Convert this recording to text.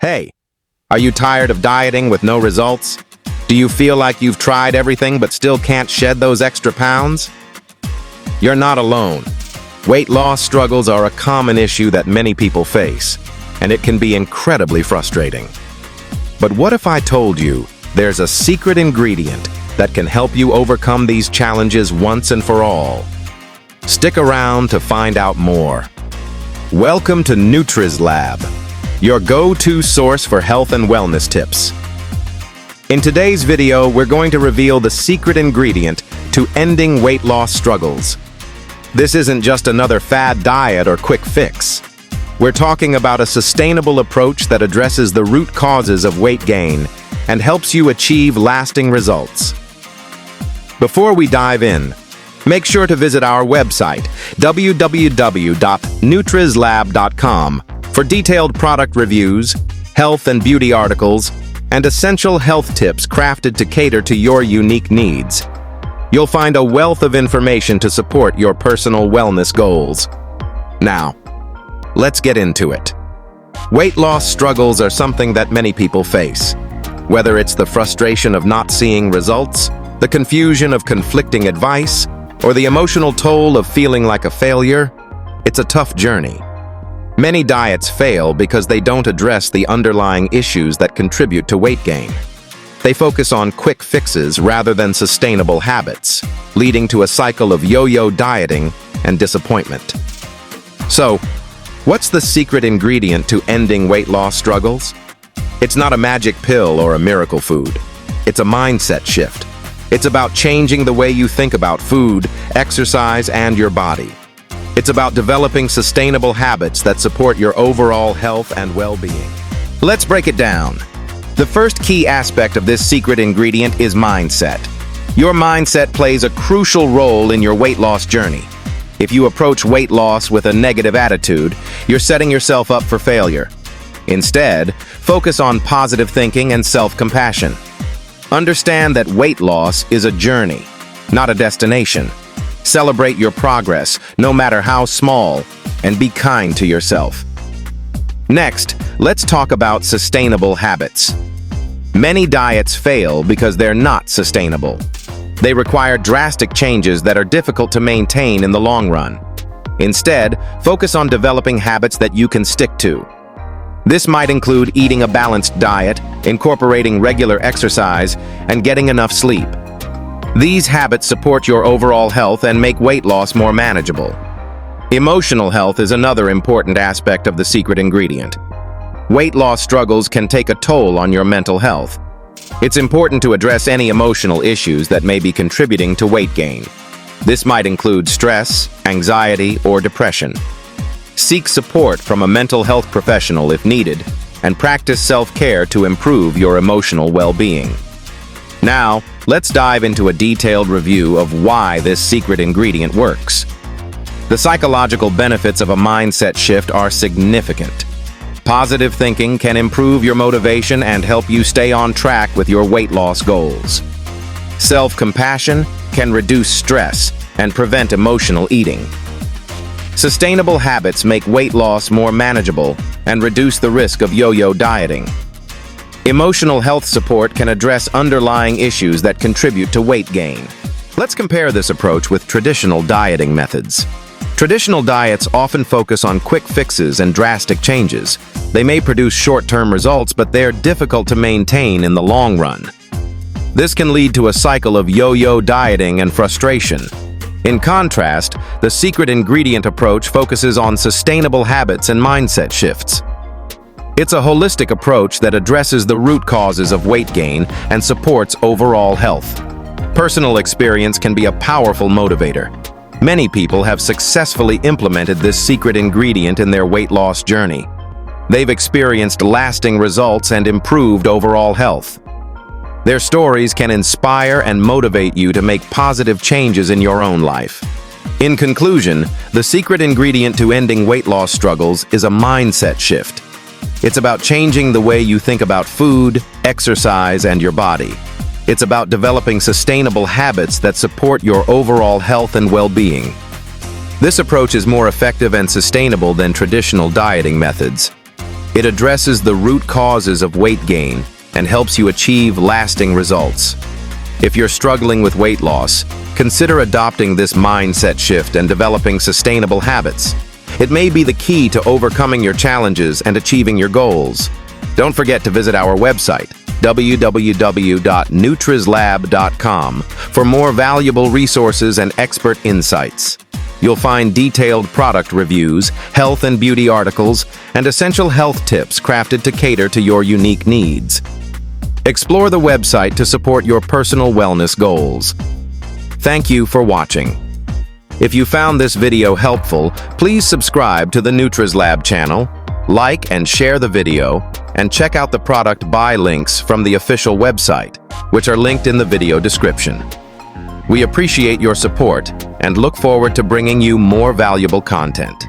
Hey, are you tired of dieting with no results? Do you feel like you've tried everything but still can't shed those extra pounds? You're not alone. Weight loss struggles are a common issue that many people face, and it can be incredibly frustrating. But what if I told you there's a secret ingredient that can help you overcome these challenges once and for all? Stick around to find out more. Welcome to NutriZlab, your go-to source for health and wellness tips. In today's video, we're going to reveal the secret ingredient to ending weight loss struggles. This isn't just another fad diet or quick fix. We're talking about a sustainable approach that addresses the root causes of weight gain and helps you achieve lasting results. Before we dive in, make sure to visit our website, www.nutrizlab.com, for detailed product reviews, health and beauty articles, and essential health tips crafted to cater to your unique needs. You'll find a wealth of information to support your personal wellness goals. Now, let's get into it. Weight loss struggles are something that many people face. Whether it's the frustration of not seeing results, the confusion of conflicting advice, or the emotional toll of feeling like a failure, it's a tough journey. Many diets fail because they don't address the underlying issues that contribute to weight gain. They focus on quick fixes rather than sustainable habits, leading to a cycle of yo-yo dieting and disappointment. So, what's the secret ingredient to ending weight loss struggles? It's not a magic pill or a miracle food. It's a mindset shift. It's about changing the way you think about food, exercise, and your body. It's about developing sustainable habits that support your overall health and well-being. Let's break it down. The first key aspect of this secret ingredient is mindset. Your mindset plays a crucial role in your weight loss journey. If you approach weight loss with a negative attitude, you're setting yourself up for failure. Instead, focus on positive thinking and self-compassion. Understand that weight loss is a journey, not a destination. Celebrate your progress, no matter how small, and be kind to yourself. Next, let's talk about sustainable habits. Many diets fail because they're not sustainable. They require drastic changes that are difficult to maintain in the long run. Instead, focus on developing habits that you can stick to. This might include eating a balanced diet, incorporating regular exercise, and getting enough sleep. These habits support your overall health and make weight loss more manageable. Emotional health is another important aspect of the secret ingredient. Weight loss struggles can take a toll on your mental health. It's important to address any emotional issues that may be contributing to weight gain. This might include stress, anxiety, or depression. Seek support from a mental health professional if needed, and practice self-care to improve your emotional well-being. Now, let's dive into a detailed review of why this secret ingredient works. The psychological benefits of a mindset shift are significant. Positive thinking can improve your motivation and help you stay on track with your weight loss goals. Self-compassion can reduce stress and prevent emotional eating. Sustainable habits make weight loss more manageable and reduce the risk of yo-yo dieting. Emotional health support can address underlying issues that contribute to weight gain. Let's compare this approach with traditional dieting methods. Traditional diets often focus on quick fixes and drastic changes. They may produce short-term results, but they're difficult to maintain in the long run. This can lead to a cycle of yo-yo dieting and frustration. In contrast, the secret ingredient approach focuses on sustainable habits and mindset shifts. It's a holistic approach that addresses the root causes of weight gain and supports overall health. Personal experience can be a powerful motivator. Many people have successfully implemented this secret ingredient in their weight loss journey. They've experienced lasting results and improved overall health. Their stories can inspire and motivate you to make positive changes in your own life. In conclusion, the secret ingredient to ending weight loss struggles is a mindset shift. It's about changing the way you think about food, exercise, and your body. It's about developing sustainable habits that support your overall health and well-being. This approach is more effective and sustainable than traditional dieting methods. It addresses the root causes of weight gain and helps you achieve lasting results. If you're struggling with weight loss, consider adopting this mindset shift and developing sustainable habits. It may be the key to overcoming your challenges and achieving your goals. Don't forget to visit our website, www.nutrislab.com, for more valuable resources and expert insights. You'll find detailed product reviews, health and beauty articles, and essential health tips crafted to cater to your unique needs. Explore the website to support your personal wellness goals. Thank you for watching. If you found this video helpful, please subscribe to the NutriSlab channel, like and share the video, and check out the product buy links from the official website, which are linked in the video description. We appreciate your support and look forward to bringing you more valuable content.